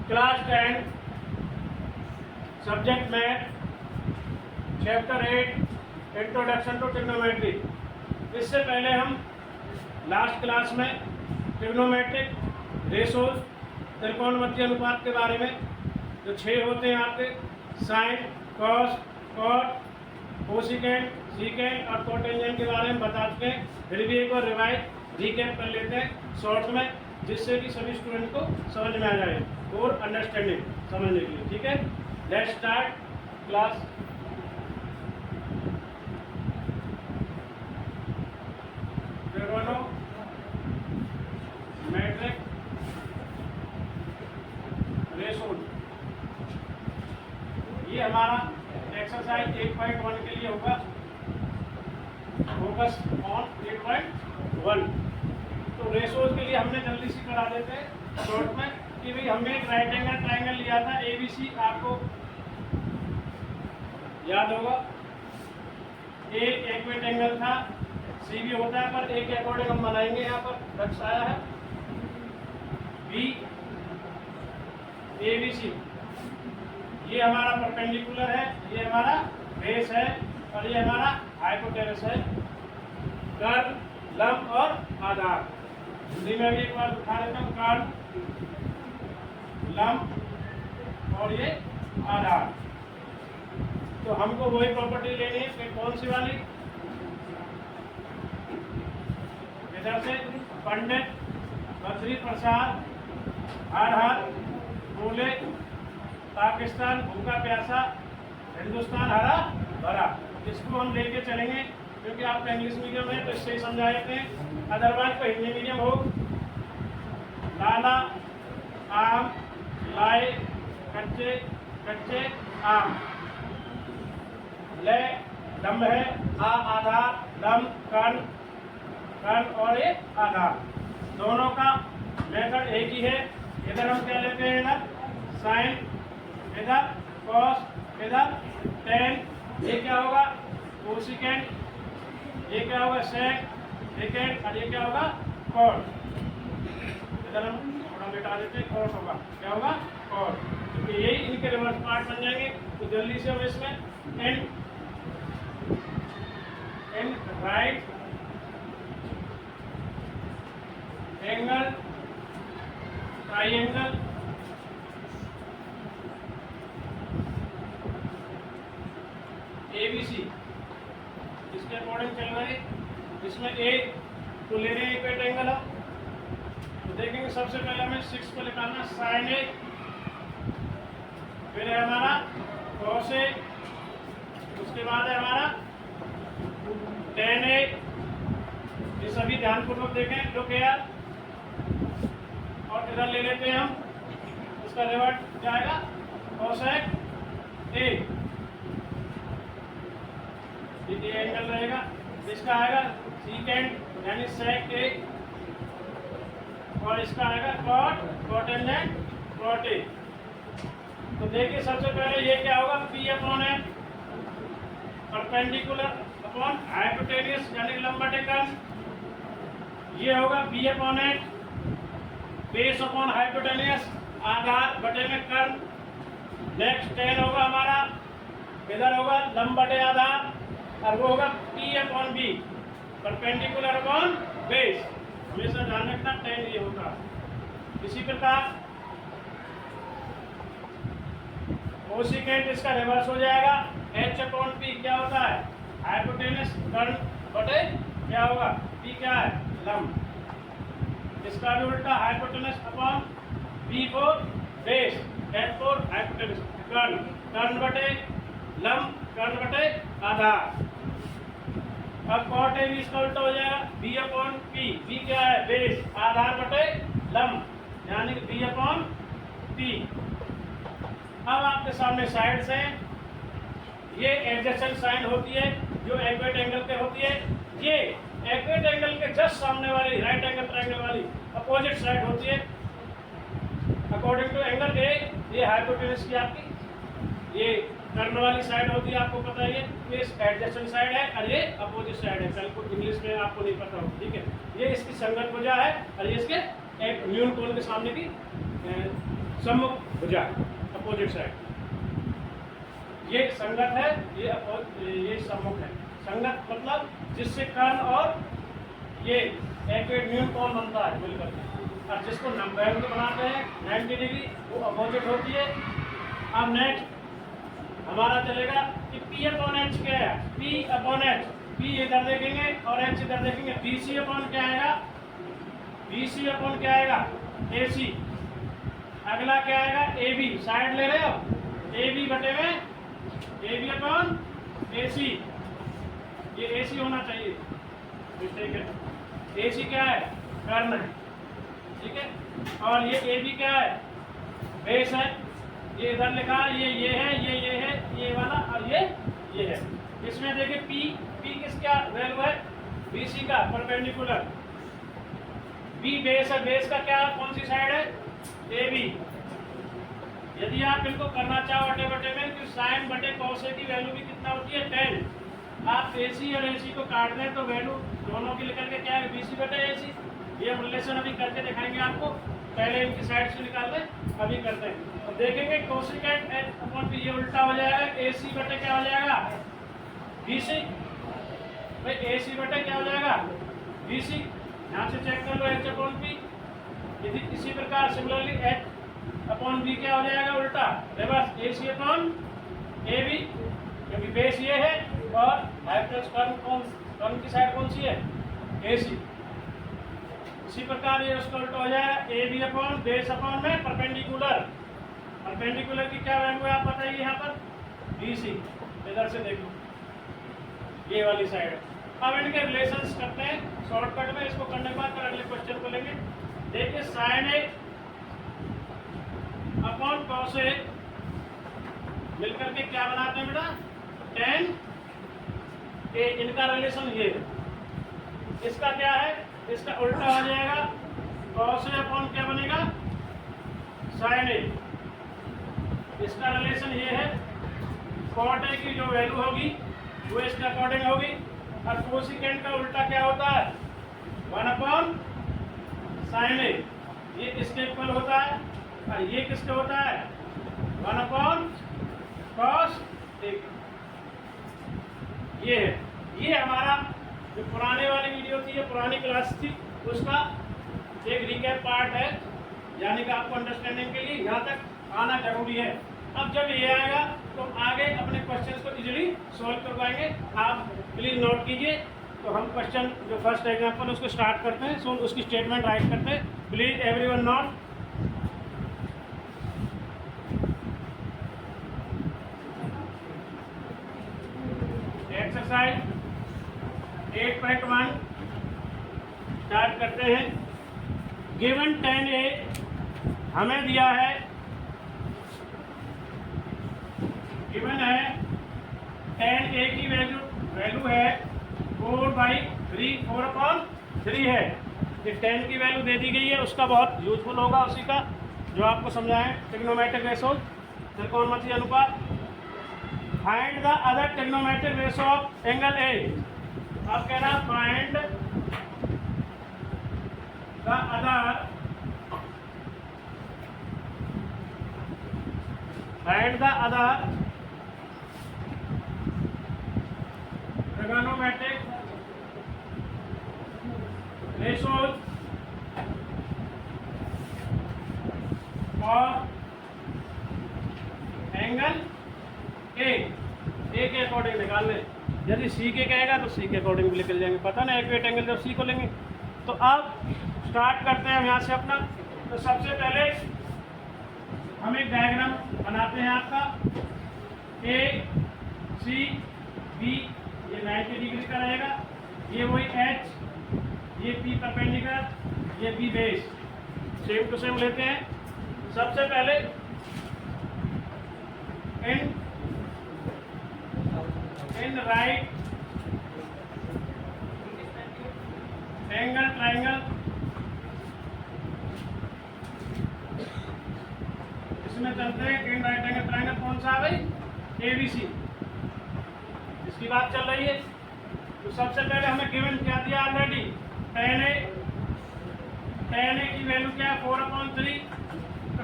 Class 10 subject math chapter 8 introduction to trigonometry. इससे पहले हम लास्ट क्लास में ट्रिग्नोमेट्रिक रेशोज त्रिकोणमितीय अनुपात के बारे में जो 6 होते हैं आपके sine cos cot cosecant secant और कोटेंजेंट के बारे में बताते हैं। फिर भी एक बार रिवाइज रिकैप कर लेते हैं शॉर्ट में, जिससे कि सभी स्टूडेंट को समझ में आ जाए और अंडरस्टैंडिंग समझने के लिए। ठीक है, let's start class. Trigonometric ratios, ये हमारा एक्सरसाइज 8.1 के लिए होगा। Focus on 8.1। तो रेशोज के लिए हमने जल्दी से करा देते हैं शॉर्ट में कि भाई हमने एक राइट एंगल ट्राइंगल लिया था ABC, आपको याद होगा। A एक्वेट एंगल था, CV होता है, पर A के अकॉर्डिंग हम बनाएंगे। यहाँ पर दर्शाया है B ABC, ये हमारा परपेंडिकुलर है, ये हमारा बेस है और ये हमारा हाइपोटेनस है। कर्व, लंब और आधार। हिंदी में भी एक बार उठा लेता हूँ, कर्व, लंब और ये आधार। तो हमको वही प्रॉपर्टी लेनी है कि कौन सी वाली, इधर से पंडित बद्री प्रसाद हर हर बोले, पाकिस्तान भूखा प्यासा, हिंदुस्तान हरा भरा। इसको हम लेके चलेंगे क्योंकि आपका इंग्लिश मीडियम है तो इससे ही समझा देते हैं। अदरवाइज तो हिंदी मीडियम हो, लाला आम लाए कच्चे कच्चे आम, ले लंब है, आधार लंब कर्ण कर्ण और ये आधार। दोनों का मेथड एक ही है। इधर हम क्या लेते हैं, इधर साइन, इधर कॉस, इधर टेन। ये क्या होगा कोसिकेंट, ये क्या होगा सेक सेकेंट और ये क्या होगा कॉट। इधर हम थोड़ा मिटा देते हैं, कॉट होगा, क्या होगा कॉट, क्योंकि यही इनके रिवर्स पार्ट बन जाएंगे। तो जल्दी से हम इसमें and right angle triangle ABC, इसके अकॉर्डिंग चल रहे हैं। इसमें A तो ले रहे हैं इक्वेट एंगल हम, तो देखेंगे सबसे पहले हमें 6 को निकालना, साइन A, फिर है हमारा कॉस A, उसके बाद है हमारा टेन A। ये सभी ध्यानपूर्वक देखें, लुक हियर। और इधर ले लेते हैं हम, इसका रिवर्ट क्या आएगा कोसेक A, ये एंगल रहेगा। इसका आएगा सीकेंट यानी सेक A, और इसका आएगा कॉट कोटेंजेंट कॉट A। तो देखिए सबसे पहले ये क्या होगा, P upon M, perpendicular upon hypotenuse यानी लंब बटे कर्ण। ये होगा B upon H, base upon hypotenuse आधार बटे में कर्ण। नेक्स्ट 10 होगा हमारा, इधर होगा लंब बटे आधार और वो होगा P upon B, perpendicular upon base. हमेशा ध्यान रखना 10 ये होता है। इसी प्रकार कोसिकेंट इसका रिवर्स हो जाएगा, H अपॉन P क्या होता है हाइपोटेनस कर्ण बटे क्या होगा P क्या है लंब। इसका भी उल्टा hypotenuse upon B for base, H for hypotenuse कर्ण, कर्ण बटे लंब कर्ण बटे आधार। अब कॉट A भी इसका उल्टा हो जाएगा, B अपॉन P, B क्या है बेस, आधार बटे लंब यानी कि B अपॉन P। अब आपके सामने साइड्स हैं, ये एडजेसेंट साइन होती है जो एक्वेट एंगल पे होती है। ये एक्वेट एंगल के जस्ट सामने वाली राइट एंगल ट्रायंगल वाली अपोजिट साइड होती है अकॉर्डिंग टू एंगल A। ये हाइपोटेनस की आपकी ये कर्ण वाली साइड होती है, आपको पता है। ये एडजेसेंट साइड है और ये अपोजिट साइड है। कल को इंग्लिश में आपको नहीं पता होगा, ठीक है। ये इसकी संगत भुजा है और ये इसके एक न्यून कोण के सामने की सम्मुख भुजा, अपोजिट साइड। ये संगत है, ये सम्मुख है। संगत मतलब जिससे कर्ण और ये एक्यूरेट न्यून कोण बनता है मिलकर, और जिसको एंगल बनाते हैं 90 डिग्री, वो अपोजिट होती है। अब नेक्स्ट हमारा चलेगा कि P अपॉन H क्या है? P अपॉन H, P इधर देखेंगे और H इधर देखेंगे। BC अपॉन क्या आएगा? BC अपॉन क्या आएगा? AC। अगला क्या आएगा? AB, साइड ले रहे हो? AB बटे में AB अपॉन AC, ये AC होना चाहिए, मिस्टेक है। AC क्या है? कर्ण है, ठीक है। और ये AB क्या है? बेस है। ये इधर लिखा है, ये है, ये है, ये वाला, और ये है। इसमें देखिए P किसका वैल्यू है? BC का परपेंडिकुलर। B बेस है, बेस का क्या, कौन सी साइड है? AB। यदि आप इनको करना चाहो बटे में, तो साइन बटे कॉस की वैल्यू भी कितना होती है? 10। आप AC और AC को काट दें तो वैल्यू दोनों की लेकर के क्या है? BC बटे AC। ये हम रिलेशन अभी करके दिखाएंगे आपको, पहले इनकी साइड से निकाल दें, अभी करते हैं। तो देखेंगे कोसेकेंट H अपॉन P, ये उल्टा हो जाएगा। AC बटे क्या हो जाएगा? BC। भाई AC बटे क्या हो जाएगा? BC। यहाँ से चेक कर लो, H अपॉन P। यदि इसी प्रकार सिमिलरली H अपॉन B क्या हो जाएगा? उल्टा, रिवर्स, AC अपॉन AB, क्योंकि बेस ये है और हाइपोटेन्यूज कर्ण की साइड कौन सी है? AC। इसी प्रकार ये उसका उल्टा हो जाएगा, AB अपॉन बेस अपॉन में परपेंडिकुलर। परपेंडिकुलर की क्या वैल्यू है आप बताइए यहाँ पर? BC। इधर से देखो, ये वाली साइड है। अब इनके रिलेशंस करते हैं शॉर्टकट में। इसको करने के बाद फिर अगले क्वेश्चन को लेंगे। देखिए sign A upon cos A मिलकर के क्या बनाते हैं बेटा? tan ए। इनका रिलेशन ये है। इसका क्या है? इसका उल्टा हो जाएगा, कॉस ए अपॉन क्या बनेगा? साइन ए। इसका रिलेशन ये है, कॉट ए की जो वैल्यू होगी वो इसके अकॉर्डिंग होगी। और कोसिकेंट का उल्टा क्या होता है? 1 अपॉन साइन ए। ये इसके इक्वल होता है, और ये किसके होता है? 1 अपॉन कॉस ए। ये है, ये हमारा जो पुराने वाली वीडियो थी, ये पुरानी क्लास थी, उसका एक रिकैप पार्ट है, यानी कि आपको अंडरस्टैंडिंग के लिए यहाँ तक आना जरूरी है। अब जब ये आएगा तो आगे अपने क्वेश्चंस को इजीली सॉल्व कर पाएंगे। आप प्लीज नोट कीजिए। तो हम क्वेश्चन जो फर्स्ट एग्जांपल उसको स्टार्ट करते हैं, सो उसकी स्टेटमेंट राइट करते हैं। Please everyone note. Exercise 8.1 start करते हैं। गिवन tan A हमें दिया है, गिवन है tan A की वैल्यू है 4/3, 4/3 है। ये tan की वैल्यू दे दी गई है, उसका बहुत यूजफुल होगा, उसी का जो आपको समझाएं। ट्रिग्नोमेट्रिक रेशो, त्रिकोणमितीय अनुपात। Find the other trigonometric ratio of angle A. अब कह रहा find the other trigonometric ratios और एंगल ए के अकॉर्डिंग निकाल लें। यदि सी के कहेगा तो सी के अकॉर्डिंग भी निकल जाएंगे, पता ना एक्यूरेट एंगल जब सी को लेंगे। तो अब स्टार्ट करते हैं हम यहाँ से अपना। तो सबसे पहले हम एक डायग्राम बनाते हैं आपका। ए सी बी, ये 90 डिग्री का रहेगा। ये वही एच, ये पी परपेंडिकुलर, ये B base, same to same लेते हैं। सबसे पहले इन राइट एंगल ट्राइंगल, इसमें चलते हैं। इन राइट एंगल ट्राइंगल कौन सा है भाई? ABC, इसकी बात चल रही है। तो सबसे पहले हमें गिवन क्या दिया ऑलरेडी? tan A की वैल्यू क्या है? 4/3। तो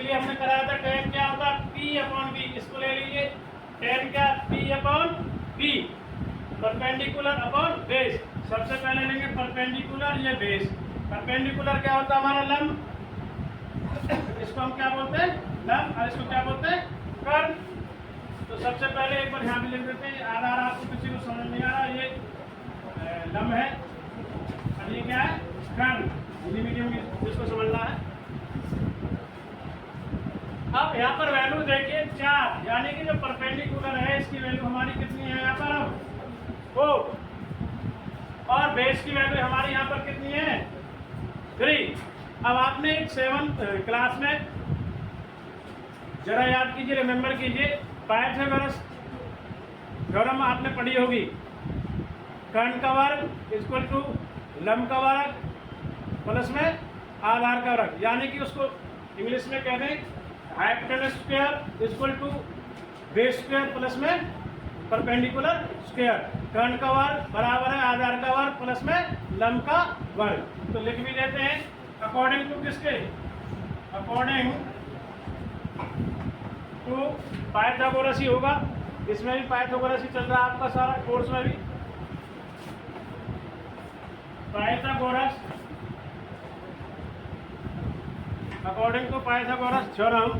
इसीलिए हमने कराया था tan क्या होता है P/V, इसको ले लीजिए tan क्या P/V, परपेंडिकुलर अपॉन बेस। सबसे पहले लेंगे परपेंडिकुलर, ये बेस। परपेंडिकुलर क्या होता है हमारा लंब, इसको हम क्या बोलते हैं लंब, और इसको क्या बोलते हैं कर्ण। तो सबसे पहले एक बार यहाँ भी लिख देते हैं, आधार आपको किसी को समझ नहीं आ रहा, ये लंब है और ये क्या है कर्ण, हिंदी मीडियम जिसको समझना है। अब यहाँ पर वैल्यू देखिए 4, यानी कि जो परपेंडिकुलर है इसकी वैल्यू हमारी कितनी है यहाँ पर अब 4, और बेस की वैल्यू हमारी यहाँ पर कितनी है 3। अब आपने 7th क्लास में जरा याद कीजिए, रिमेम्बर कीजिए, पाइथागोरस थ्योरम आपने पढ़ी होगी, कर्ण का वर्ग इक्वल टू लंब का वर्ग प्लस में आधार का वर्ग, यानी कि उसको इंग्लिश में कह दें hypotenuse square equal to base square plus में परपेंडिकुलर स्क्वायर। कर्ण का वर्ग बराबर है आधार का वर्ग प्लस में लंब का वर्ग। तो लिख भी देते हैं अकॉर्डिंग टू किसके, अकॉर्डिंग टू पाइथागोरस ही होगा, इसमें भी पाइथागोरस ही चल रहा है आपका सारा कोर्स में भी। Pythagoras according to Pythagoras theorem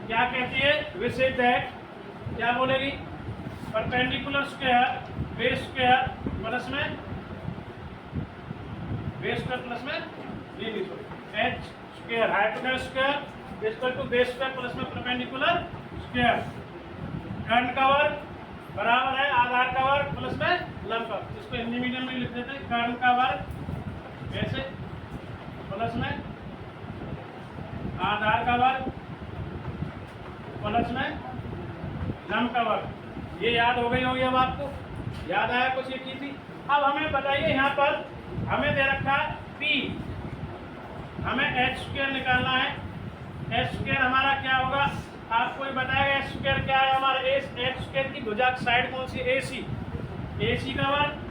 क्या कहती है, वी से दैट क्या बोलेगी, perpendicular square base square plus में बेस स्क्वायर प्लस में H square hypotenuse square equal to base square plus में परपेंडिकुलर स्क्वायर। कर्ण का वर्ग बराबर है आधार का वर्ग प्लस में लंब का, इसको हिंदी मीडियम में लिख देते हैं कर्ण का वर्ग ऐसे प्लस में आधार का वर्ग प्लस में लंब का वर्ग। ये याद हो गई होगी अब आपको, याद आया कुछ ये की थी। अब हमें बताइए यहाँ पर हमें दे रखा है P, हमें एच स्क्वायर निकालना है। एच स्क्वायर हमारा क्या होगा, आपको ये बताएगा एच स्क्वायर क्या है हमारा, एच स्क्वायर की भुजा साइड कौन सी, AC, AC का वर्ग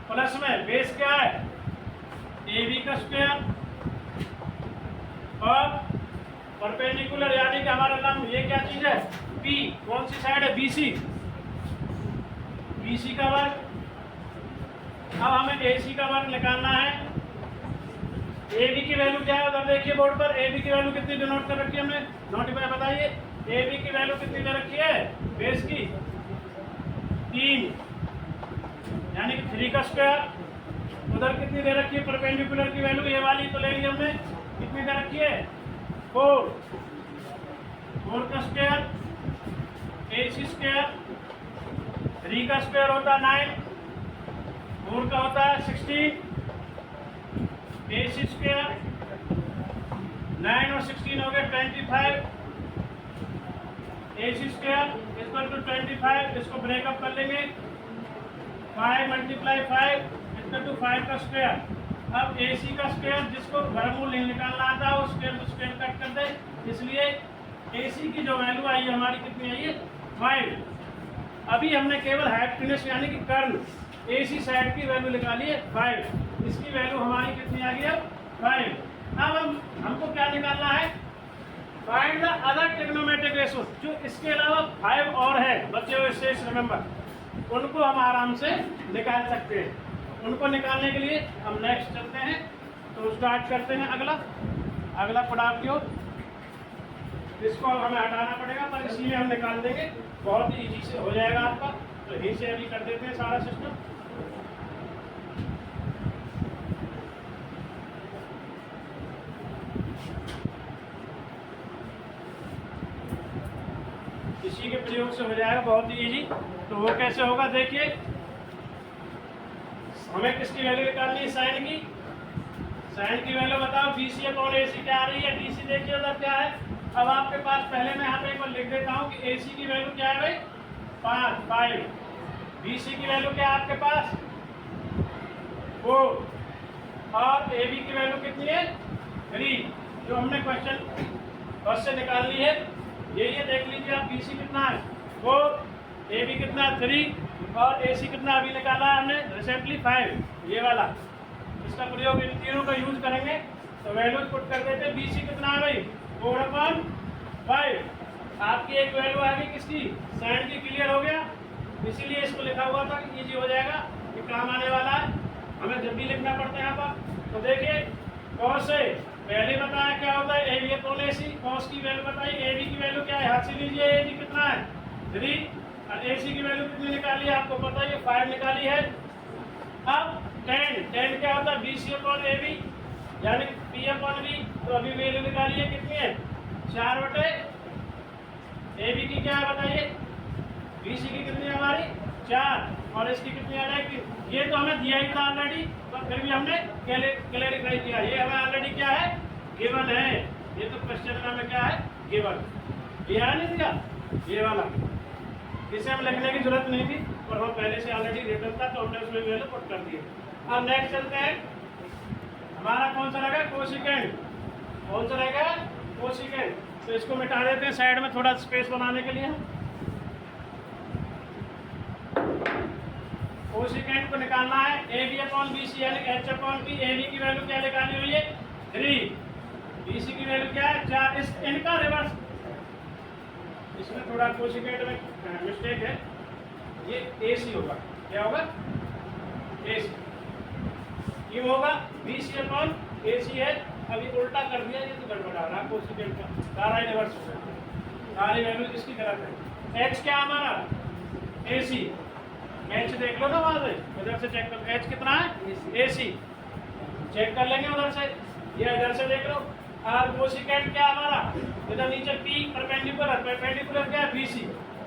प्लस में बेस क्या है AB का स्क्वायर, और परपेंडिकुलर यानी कि हमारा लंब ये क्या चीज है P, कौन सी साइड है BC, BC का वर्ग। अब हमें AC का वर्ग निकालना है। AB की वैल्यू क्या है उधर देखिए बोर्ड पर, AB की वैल्यू कितनी डिनोट कर रखी है हमने, नोटिफाई बताइए। AB की वैल्यू कितनी दे रखी है बेस की 3, यानी कि 3 का स्क्वायर। उधर कितनी दे रखी है परपेंडिकुलर की वैल्यू, ये वाली तो ले ली हमने, कितनी दे रखी है 4, 4 का स्क्वायर AC स्क्वायर, 3 का स्क्वायर होता है 9, 4 का होता है 16, AC स्क्वायर 9 और 16 हो गए 25, AC स्क्वायर इक्वल टू 25, इसको ब्रेकअप कर लेंगे 5 × 5 इक्वल टू 5 का स्क्वायर। अब AC का स्क्वायर जिसको वर्गमूल नहीं निकालना आता है वो स्क्वायर टू स्क्वायर कट कर दे, इसलिए AC की जो वैल्यू आई है हमारी कितनी आई है 5। अभी हमने केवल हाइपोटेनस यानी कि कर्ण AC साइड की वैल्यू निकाली है 5, इसकी वैल्यू हमारी कितनी आ गई अब 5। अब हमको क्या निकालना है, find the other trigonometric ratio, जो इसके अलावा 5 और है बचे हुए शेष रिमेंबर, उनको हम आराम से निकाल सकते हैं। उनको निकालने के लिए हम नेक्स्ट चलते हैं, तो स्टार्ट करते हैं अगला पड़ाव की ओर। इसको अब हमें हटाना पड़ेगा पर इसी में हम निकाल देंगे, बहुत ही ईजी से हो जाएगा आपका। तो यहीं से अभी कर देते हैं सारा सिस्टम। इसी के प्रयोग से हो जाएगा बहुत ही इजी। तो वो कैसे होगा देखिए, हमें किसकी वैल्यू निकालनी है, साइन की। साइन की वैल्यू बताओ, BC/AC क्या आ रही है, DC देखिए उधर क्या है। अब आपके पास पहले मैं यहाँ पे एक बार लिख देता हूँ कि AC की वैल्यू क्या है भाई 5, BC की वैल्यू क्या है आपके पास 4, और AB की वैल्यू कितनी है 3, जो हमने क्वेश्चन फर्स्ट से निकालनी है। ये देख लीजिए आप, BC कितना है 4, AB कितना है 3, और AC कितना अभी निकाला है हमने रिसेंटली 5, ये वाला। इसका प्रयोग इन तीनों का यूज करेंगे। तो वैल्यूज पुट कर देते। BC कितना है भाई 4/5। आपकी एक वैल्यू आ गई किसकी, sin की। क्लियर हो गया, इसीलिए इसको लिखा हुआ था कि इजी हो जाएगा, ये काम आने वाला है हमें जब भी लिखना पड़ता है यहाँ पर। तो देखिए cos से पहले बताया क्या होता है AB अपॉन AC। cos की वैल्यू बताइए, AB की वैल्यू क्या है, हाथ से लीजिए। AB कितना है 3 और AC की वैल्यू कितनी निकाली है आपको पता है, 5 निकाली है। अब tan क्या होता है BC अपॉन AB यानी P अपॉन B। तो अभी वैल्यू निकाली है कितनी है 4/। AB की क्या है बताइए, BC की कितनी है हमारी 4 और इसकी कितनी आ जाएगी। ये तो हमें दिया ही था ऑलरेडी, पर फिर भी हमने क्लैरिफाई किया। ये हमें ऑलरेडी क्या है गिवन है, ये तो क्वेश्चन में क्या है गिवन। ये है नहीं दिया ये वाला, इसे हम लिखने की जरूरत नहीं थी और हम पहले से ऑलरेडी रिटर्न था तो हमने उसमें वैल्यू पुट कर दिए। अब नेक्स्ट चलते हैं, हमारा कौन सा रहेगा कोसिकेंड। कौन सा रहेगा कोसिकेंड। तो इसको मिटा देते हैं साइड में थोड़ा स्पेस बनाने के लिए। कोसिकेंड को निकालना है AB अपॉन BC यानी H अपॉन P। AB की वैल्यू क्या निकाली हुई है 3, BC की वैल्यू क्या है 4। इस इनका रिवर्स, इसमें थोड़ा कोसिकेंड में मिस्टेक है, ये AC होगा। क्या होगा AC, क्यों होगा BC अपॉन AC है। अभी उल्टा कर दिया, ये तो गड़बड़ा रहा कोसिकेंड का, सारा ही रिवर्स हो गया, सारी वैल्यू इसकी गलत है। H क्या हमारा AC, H देख लो ना वहां से, उधर से चेक कर H कितना है AC, चेक कर लेंगे उधर से, ये इधर से देख लो। और कोसिकेंड क्या हमारा इधर नीचे P परपेंडिकुलर क्या है BC।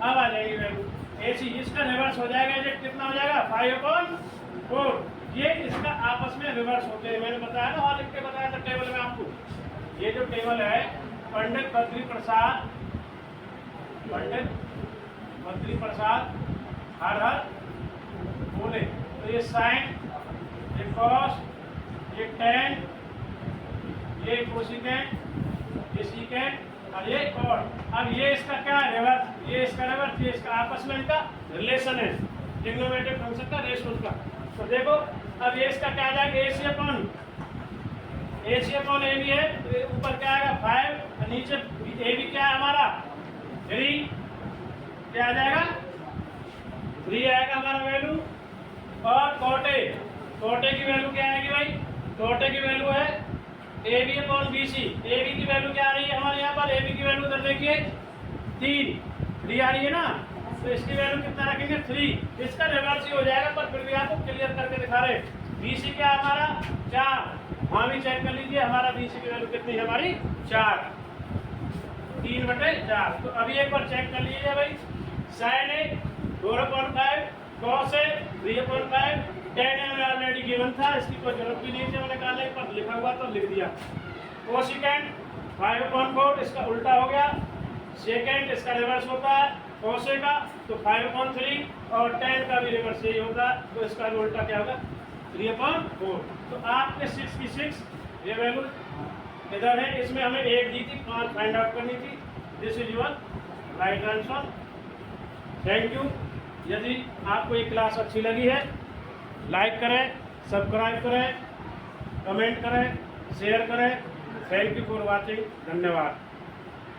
अब आ जाएगी वैल्यू AC, इसका रिवर्स हो जाएगा, ये कितना हो जाएगा 5/4। ये इसका आपस में रिवर्स होते हैं, मैंने बताया ना वहां लिख के बताया था टेबल में आपको। ये जो टेबल है पंडित बद्री प्रसाद हर हर बोले। तो ये साइन, ये कॉस, ये टेन, ये कोसिकेंड, ये सीकेंड और ये कॉट। अब ये इसका क्या है रिवर्स, ये इसका रिवर्स, ये इसका आपस में इनका रिलेशन है, ट्रिग्नोमेट्रिक फंक्शन का रेशो का। तो देखो अब ये इसका क्या आ जाएगा AC अपॉन AB है, तो ऊपर क्या आएगा 5 और नीचे AB क्या है हमारा 3, क्या आ जाएगा 3 आएगा हमारा वैल्यू। और कोटे की वैल्यू क्या आएगी भाई, कोटे की वैल्यू है AB अपॉन BC। AB की वैल्यू क्या आ रही है हमारे यहाँ पर, AB की वैल्यू उधर देखिए 3 आ रही है ना, तो इसकी वैल्यू कितना रखेंगे 3। इसका रिवर्स ही हो जाएगा, पर फिर भी आपको क्लियर करके दिखा रहे। BC क्या हमारा 4, वहाँ भी चेक कर लीजिए हमारा BC की वैल्यू कितनी है हमारी 4, 3/4। तो अभी एक बार चेक कर लीजिए भाई, साइन है 4/5, कॉस है 3/5, टेन हमें ऑलरेडी गिवन था, इसकी कोई जरूरत भी नहीं थी, मैंने निकालने पर लिखा हुआ तो लिख दिया। कोसिकेंड 5/4, इसका उल्टा हो गया। सेकेंड इसका रिवर्स होता है कोसे का, तो 5/3 और टेन का भी रिवर्स यही होता है, तो इसका भी उल्टा क्या होगा 3/4। तो आपने 6 की 6 ये वैल्यू इधर है, इसमें हमें 1 दी थी, 5 फाइंड आउट करनी थी। This is your right answer. Thank you. यदि आपको ये क्लास अच्छी लगी है लाइक करें, सब्सक्राइब करें, कमेंट करें, शेयर करें। Thank you for watching. धन्यवाद।